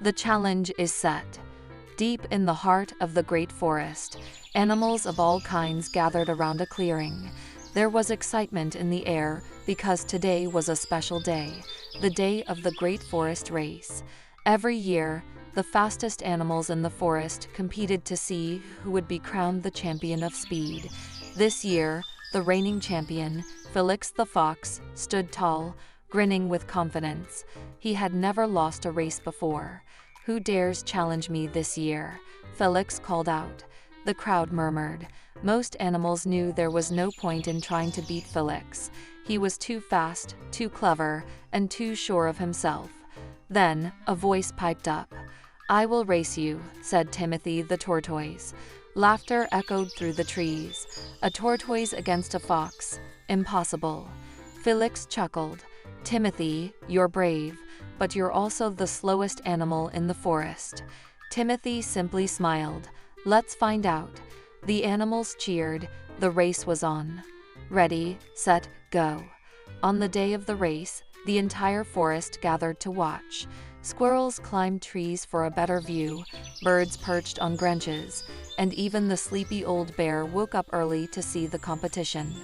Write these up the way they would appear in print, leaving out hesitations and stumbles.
The challenge is set. Deep in the heart of the great forest, animals of all kinds gathered around a clearing. There was excitement in the air because today was a special day, the day of the Great Forest Race. Every year, the fastest animals in the forest competed to see who would be crowned the champion of speed. This year, the reigning champion, Felix the fox, stood tall, grinning with confidence. He had never lost a race before. "Who dares challenge me this year?" Felix called out. The crowd murmured. Most animals knew there was no point in trying to beat Felix. He was too fast, too clever, and too sure of himself. Then, a voice piped up. "I will race you," said Timothy the tortoise. Laughter echoed through the trees. A tortoise against a fox? Impossible. Felix chuckled. "Timothy, you're brave, but you're also the slowest animal in the forest." Timothy simply smiled. "Let's find out." The animals cheered. The race was on. Ready, set, go. On the day of the race, the entire forest gathered to watch. Squirrels climbed trees for a better view, birds perched on branches, and even the sleepy old bear woke up early to see the competition.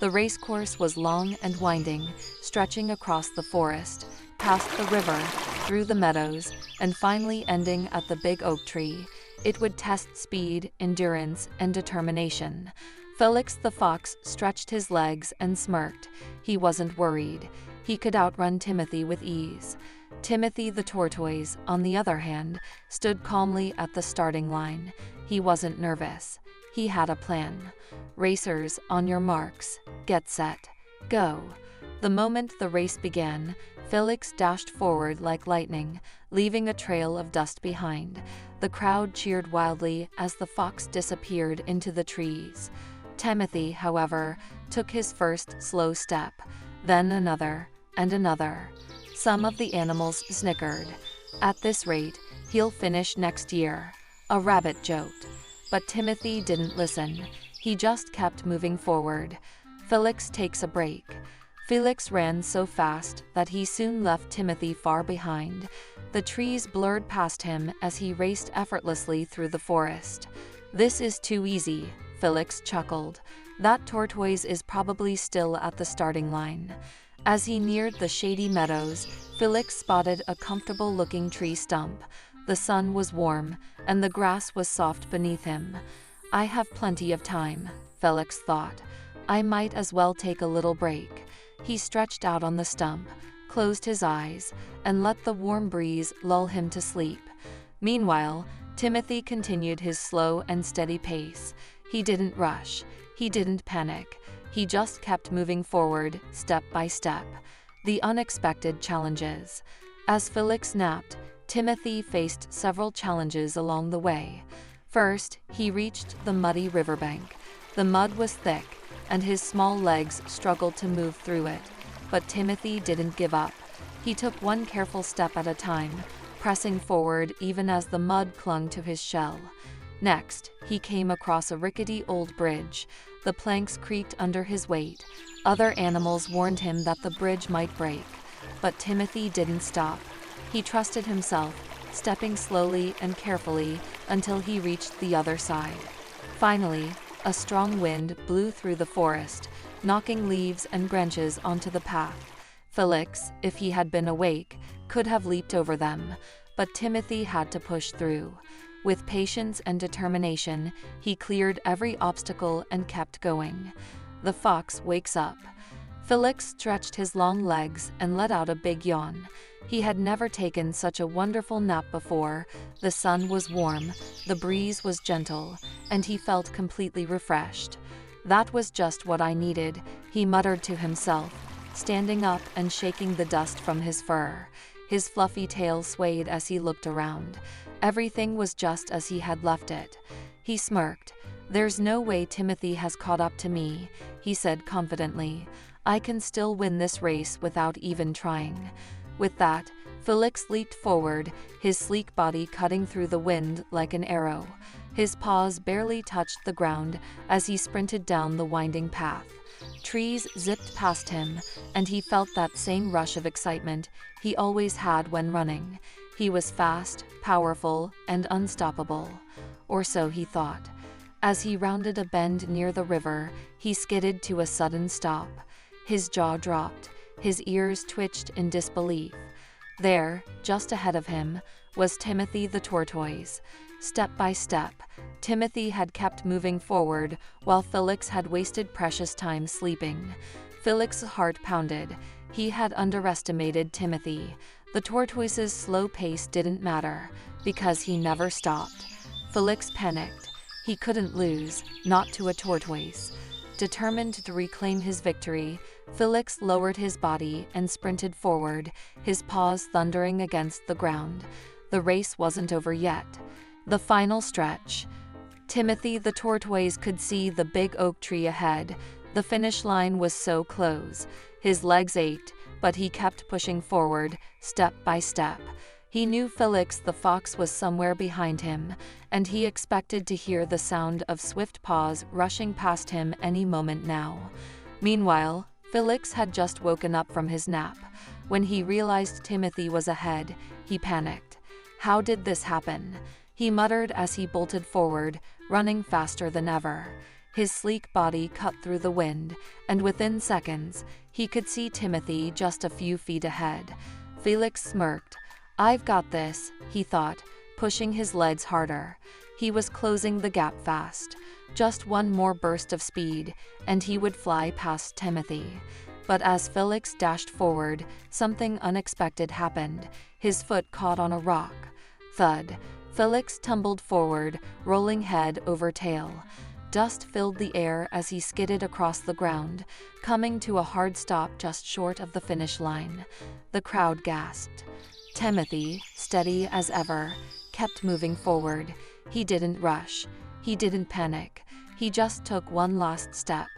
The racecourse was long and winding, stretching across the forest, past the river, through the meadows, and finally ending at the big oak tree. It would test speed, endurance, and determination. Felix the fox stretched his legs and smirked. He wasn't worried. He could outrun Timothy with ease. Timothy the tortoise, on the other hand, stood calmly at the starting line. He wasn't nervous. He had a plan. "Racers, on your marks, get set, go." The moment the race began, Felix dashed forward like lightning, leaving a trail of dust behind. The crowd cheered wildly as the fox disappeared into the trees. Timothy, however, took his first slow step, then another, and another. Some of the animals snickered. "At this rate, he'll finish next year," a rabbit joked. But Timothy didn't listen. He just kept moving forward. Felix takes a break. Felix ran so fast that he soon left Timothy far behind. The trees blurred past him as he raced effortlessly through the forest. "This is too easy," Felix chuckled. "That tortoise is probably still at the starting line." As he neared the shady meadows, Felix spotted a comfortable-looking tree stump. The sun was warm, and the grass was soft beneath him. "I have plenty of time," Felix thought. "I might as well take a little break." He stretched out on the stump, closed his eyes, and let the warm breeze lull him to sleep. Meanwhile, Timothy continued his slow and steady pace. He didn't rush. He didn't panic. He just kept moving forward, step by step. The unexpected challenges. As Felix napped, Timothy faced several challenges along the way. First, he reached the muddy riverbank. The mud was thick, and his small legs struggled to move through it. But Timothy didn't give up. He took one careful step at a time, pressing forward even as the mud clung to his shell. Next, he came across a rickety old bridge. The planks creaked under his weight. Other animals warned him that the bridge might break. But Timothy didn't stop. He trusted himself, stepping slowly and carefully until he reached the other side. Finally, a strong wind blew through the forest, knocking leaves and branches onto the path. Felix, if he had been awake, could have leaped over them, but Timothy had to push through. With patience and determination, he cleared every obstacle and kept going. The fox wakes up. Felix stretched his long legs and let out a big yawn. He had never taken such a wonderful nap before. The sun was warm, the breeze was gentle, and he felt completely refreshed. "That was just what I needed," he muttered to himself, standing up and shaking the dust from his fur. His fluffy tail swayed as he looked around. Everything was just as he had left it. He smirked. "There's no way Timothy has caught up to me," he said confidently. "I can still win this race without even trying." With that, Felix leaped forward, his sleek body cutting through the wind like an arrow. His paws barely touched the ground as he sprinted down the winding path. Trees zipped past him, and he felt that same rush of excitement he always had when running. He was fast, powerful, and unstoppable. Or so he thought. As he rounded a bend near the river, he skidded to a sudden stop. His jaw dropped. His ears twitched in disbelief. There, just ahead of him, was Timothy the tortoise. Step by step, Timothy had kept moving forward while Felix had wasted precious time sleeping. Felix's heart pounded. He had underestimated Timothy. The tortoise's slow pace didn't matter, because he never stopped. Felix panicked. He couldn't lose, not to a tortoise. Determined to reclaim his victory, Felix lowered his body and sprinted forward, his paws thundering against the ground. The race wasn't over yet. The final stretch. Timothy the tortoise could see the big oak tree ahead. The finish line was so close. His legs ached, but he kept pushing forward, step by step. He knew Felix the fox was somewhere behind him, and he expected to hear the sound of swift paws rushing past him any moment now. Meanwhile, Felix had just woken up from his nap. When he realized Timothy was ahead, he panicked. How did this happen? He muttered as he bolted forward, running faster than ever. His sleek body cut through the wind, and within seconds, he could see Timothy just a few feet ahead. Felix smirked. "I've got this," he thought, pushing his legs harder. He was closing the gap fast. Just one more burst of speed, and he would fly past Timothy. But as Felix dashed forward, something unexpected happened. His foot caught on a rock. Thud. Felix tumbled forward, rolling head over tail. Dust filled the air as he skidded across the ground, coming to a hard stop just short of the finish line. The crowd gasped. Timothy, steady as ever, kept moving forward. He didn't rush. He didn't panic. He just took one last step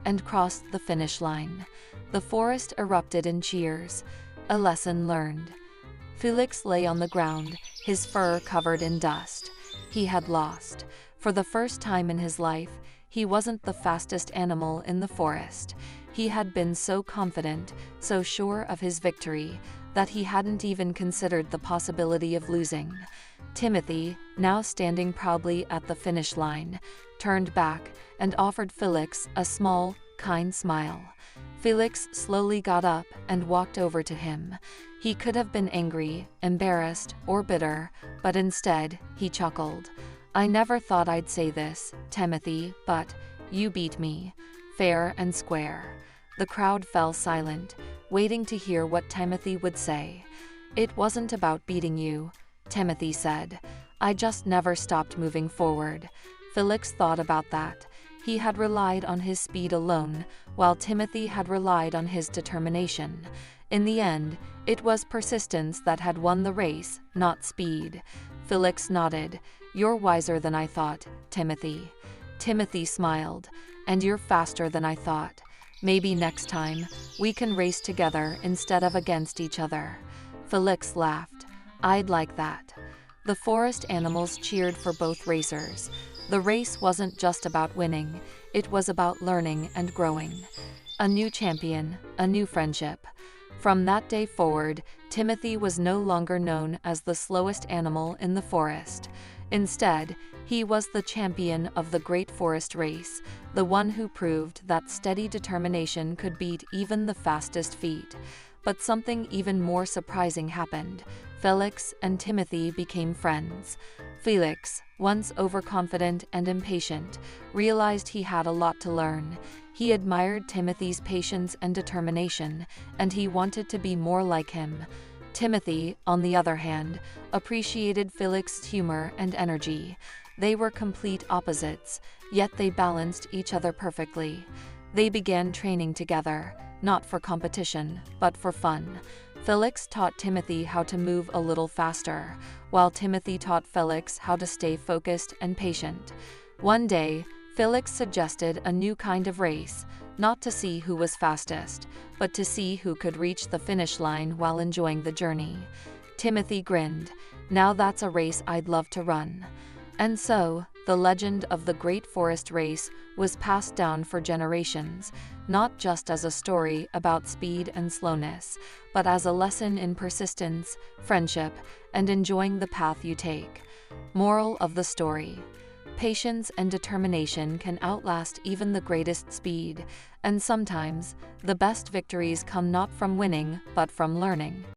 and crossed the finish line. The forest erupted in cheers. A lesson learned. Felix lay on the ground, his fur covered in dust. He had lost. For the first time in his life, he wasn't the fastest animal in the forest. He had been so confident, so sure of his victory, that he hadn't even considered the possibility of losing. Timothy, now standing proudly at the finish line, turned back and offered Felix a small, kind smile. Felix slowly got up and walked over to him. He could have been angry, embarrassed, or bitter, but instead, he chuckled. "I never thought I'd say this, Timothy, but you beat me, fair and square." The crowd fell silent, waiting to hear what Timothy would say. "It wasn't about beating you," Timothy said. "I just never stopped moving forward." Felix thought about that. He had relied on his speed alone, while Timothy had relied on his determination. In the end, it was persistence that had won the race, not speed. Felix nodded. "You're wiser than I thought, Timothy." Timothy smiled. "And you're faster than I thought. Maybe next time, we can race together instead of against each other." Felix laughed. "I'd like that." The forest animals cheered for both racers. The race wasn't just about winning, it was about learning and growing. A new champion, a new friendship. From that day forward, Timothy was no longer known as the slowest animal in the forest. Instead, he was the champion of the Great Forest Race, the one who proved that steady determination could beat even the fastest feet. But something even more surprising happened. Felix and Timothy became friends. Felix, once overconfident and impatient, realized he had a lot to learn. He admired Timothy's patience and determination, and he wanted to be more like him. Timothy, on the other hand, appreciated Felix's humor and energy. They were complete opposites, yet they balanced each other perfectly. They began training together, not for competition, but for fun. Felix taught Timothy how to move a little faster, while Timothy taught Felix how to stay focused and patient. One day, Felix suggested a new kind of race, not to see who was fastest, but to see who could reach the finish line while enjoying the journey. Timothy grinned. "Now that's a race I'd love to run." And so, the legend of the Great Forest Race was passed down for generations, not just as a story about speed and slowness, but as a lesson in persistence, friendship, and enjoying the path you take. Moral of the story: patience and determination can outlast even the greatest speed, and sometimes, the best victories come not from winning, but from learning.